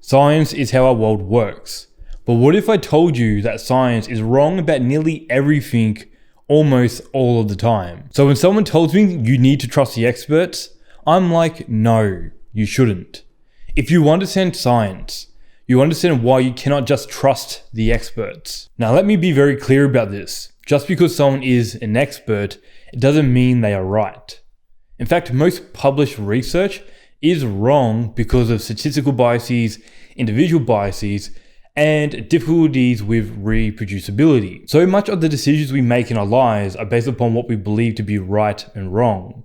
Science is how our world works. But what if I told you that science is wrong about nearly everything almost all of the time? So when someone tells me you need to trust the experts, I'm like, no, you shouldn't. If you understand science, you understand why you cannot just trust the experts. Now let me be very clear about this. Just because someone is an expert, it doesn't mean they are right. In fact, most published research is wrong because of statistical biases, individual biases, and difficulties with reproducibility. So much of the decisions we make in our lives are based upon what we believe to be right and wrong,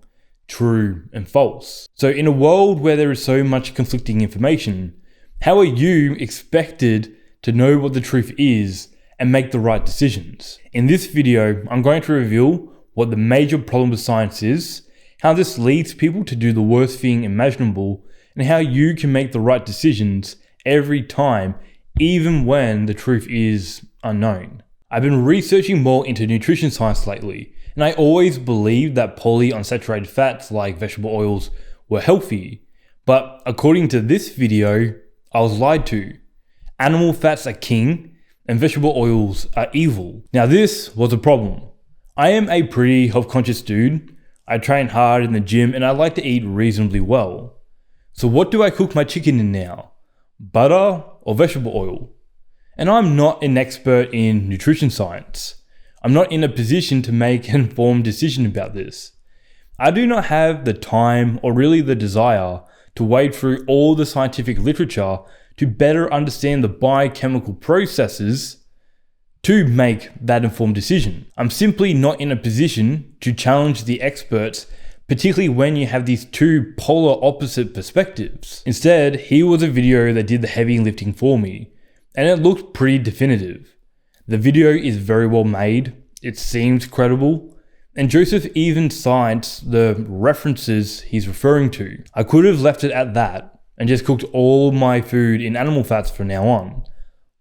true and false. So in a world where there is so much conflicting information, how are you expected to know what the truth is and make the right decisions? In this video, I'm going to reveal what the major problem with science is, how this leads people to do the worst thing imaginable, and how you can make the right decisions every time, even when the truth is unknown. I've been researching more into nutrition science lately, and I always believed that polyunsaturated fats like vegetable oils were healthy. But according to this video, I was lied to. Animal fats are king, and vegetable oils are evil. Now this was a problem. I am a pretty health conscious dude. I train hard in the gym and I like to eat reasonably well. So what do I cook my chicken in now? Butter or vegetable oil? And I'm not an expert in nutrition science. I'm not in a position to make an informed decision about this. I do not have the time or really the desire to wade through all the scientific literature to better understand the biochemical processes to make that informed decision. I'm simply not in a position to challenge the experts, particularly when you have these two polar opposite perspectives. Instead, here was a video that did the heavy lifting for me, and it looked pretty definitive. The video is very well made, it seems credible, and Joseph even cites the references he's referring to. I could have left it at that and just cooked all my food in animal fats from now on,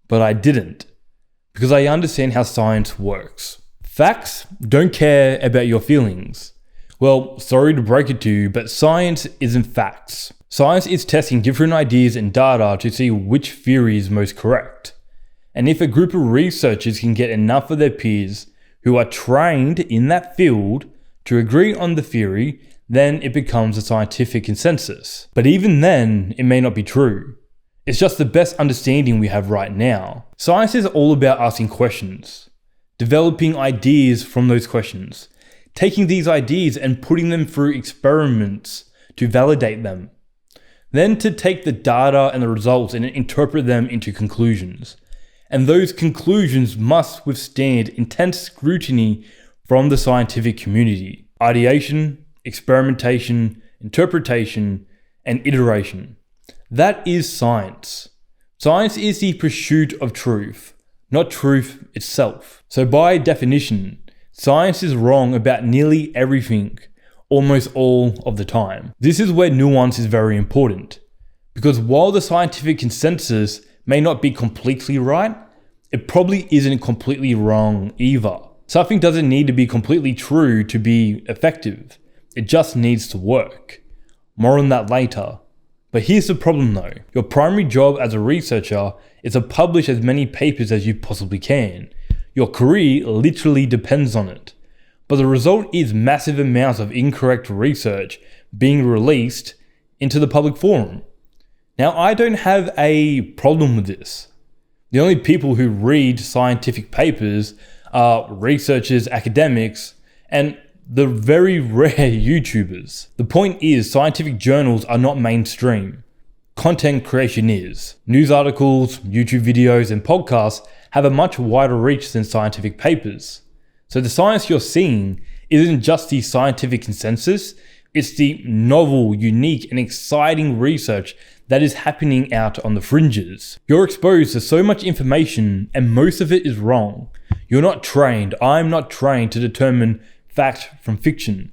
but I didn't, because I understand how science works. Facts don't care about your feelings. Well, sorry to break it to you, but science isn't facts. Science is testing different ideas and data to see which theory is most correct. And if a group of researchers can get enough of their peers who are trained in that field to agree on the theory, then it becomes a scientific consensus. But even then, it may not be true. It's just the best understanding we have right now. Science is all about asking questions, developing ideas from those questions, taking these ideas and putting them through experiments to validate them, then to take the data and the results and interpret them into conclusions. And those conclusions must withstand intense scrutiny from the scientific community. Ideation, experimentation, interpretation, and iteration. That is science. Science is the pursuit of truth, not truth itself. So by definition, science is wrong about nearly everything, almost all of the time. This is where nuance is very important, because while the scientific consensus may not be completely right, it probably isn't completely wrong either. Something doesn't need to be completely true to be effective. It just needs to work. More on that later. But here's the problem though. Your primary job as a researcher is to publish as many papers as you possibly can. Your career literally depends on it. But the result is massive amounts of incorrect research being released into the public forum. Now, I don't have a problem with this. The only people who read scientific papers are researchers, academics, and the very rare YouTubers. The point is, scientific journals are not mainstream. Content creation is. News articles, YouTube videos, and podcasts have a much wider reach than scientific papers. So the science you're seeing isn't just the scientific consensus, it's the novel, unique, and exciting research that is happening out on the fringes. You're exposed to so much information and most of it is wrong. You're not trained, I'm not trained to determine fact from fiction.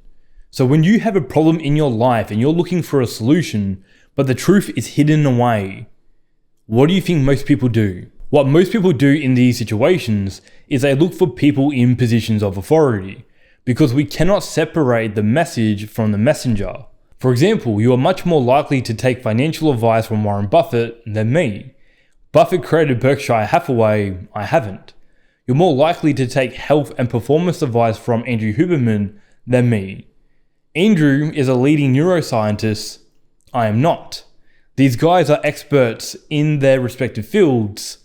So when you have a problem in your life and you're looking for a solution, but the truth is hidden away, what do you think most people do? What most people do in these situations is they look for people in positions of authority, because we cannot separate the message from the messenger. For example, you are much more likely to take financial advice from Warren Buffett than me. Buffett created Berkshire Hathaway, I haven't. You're more likely to take health and performance advice from Andrew Huberman than me. Andrew is a leading neuroscientist, I am not. These guys are experts in their respective fields,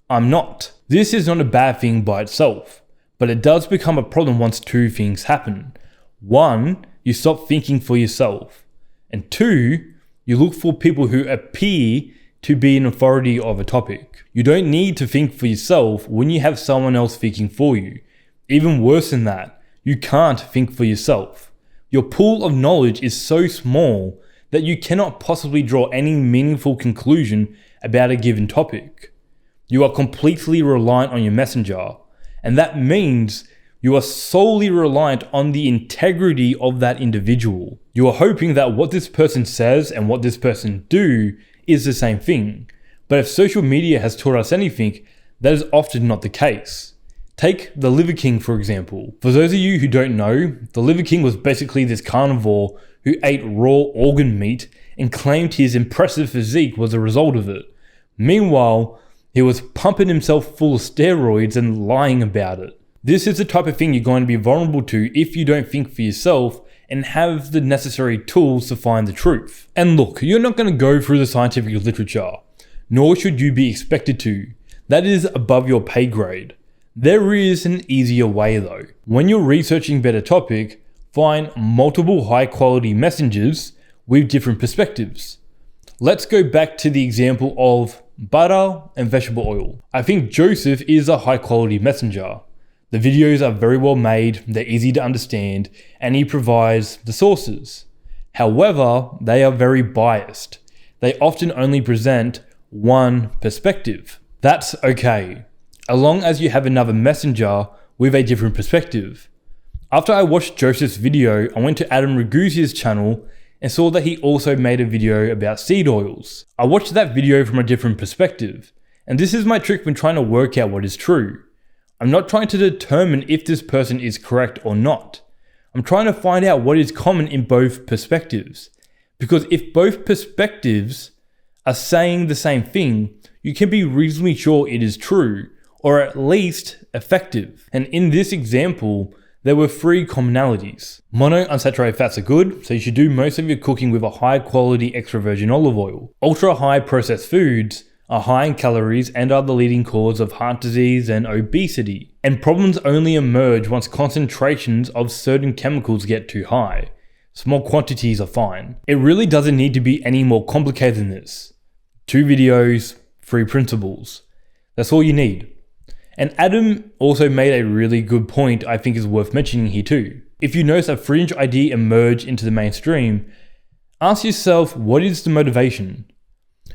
I'm not. This is not a bad thing by itself, but it does become a problem once two things happen. One, you stop thinking for yourself. And two, you look for people who appear to be an authority of a topic. You don't need to think for yourself when you have someone else thinking for you. Even worse than that, you can't think for yourself. Your pool of knowledge is so small that you cannot possibly draw any meaningful conclusion about a given topic. You are completely reliant on your messenger, and that means you are solely reliant on the integrity of that individual. You are hoping that what this person says and what this person do is the same thing. But if social media has taught us anything, that is often not the case. Take the Liver King, for example. For those of you who don't know, the Liver King was basically this carnivore who ate raw organ meat and claimed his impressive physique was a result of it. Meanwhile, he was pumping himself full of steroids and lying about it. This is the type of thing you're going to be vulnerable to if you don't think for yourself and have the necessary tools to find the truth. And look, you're not going to go through the scientific literature, nor should you be expected to. That is above your pay grade. There is an easier way though. When you're researching about a topic, find multiple high quality messengers with different perspectives. Let's go back to the example of butter and vegetable oil. I think Joseph is a high quality messenger. The videos are very well made, they're easy to understand, and he provides the sources. However, they are very biased. They often only present one perspective. That's okay, as long as you have another messenger with a different perspective. After I watched Joseph's video, I went to Adam Raguzia's channel and saw that he also made a video about seed oils. I watched that video from a different perspective, and this is my trick when trying to work out what is true. I'm not trying to determine if this person is correct or not. I'm trying to find out what is common in both perspectives. Because if both perspectives are saying the same thing, you can be reasonably sure it is true, or at least effective. And in this example, there were 3 commonalities. Monounsaturated fats are good, so you should do most of your cooking with a high quality extra virgin olive oil. Ultra high processed foods are high in calories and are the leading cause of heart disease and obesity. And problems only emerge once concentrations of certain chemicals get too high. Small quantities are fine. It really doesn't need to be any more complicated than this. 2 videos, 3 principles. That's all you need. And Adam also made a really good point I think is worth mentioning here too. If you notice a fringe idea emerge into the mainstream, ask yourself, what is the motivation?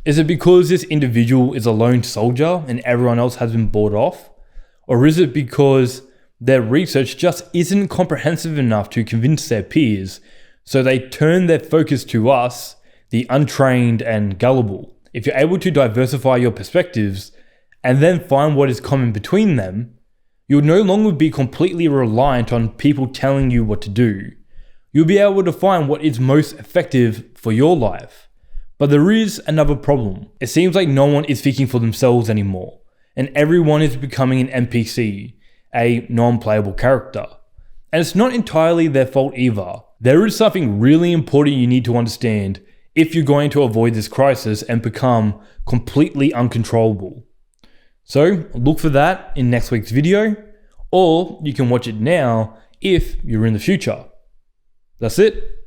Is it because this individual is a lone soldier and everyone else has been bought off? Or is it because their research just isn't comprehensive enough to convince their peers, so they turn their focus to us, the untrained and gullible? If you're able to diversify your perspectives and then find what is common between them, you'll no longer be completely reliant on people telling you what to do. You'll be able to find what is most effective for your life. But there is another problem. It seems like no one is thinking for themselves anymore, and everyone is becoming an NPC, a non-playable character. And it's not entirely their fault either. There is something really important you need to understand if you're going to avoid this crisis and become completely uncontrollable. So look for that in next week's video, or you can watch it now if you're in the future. That's it.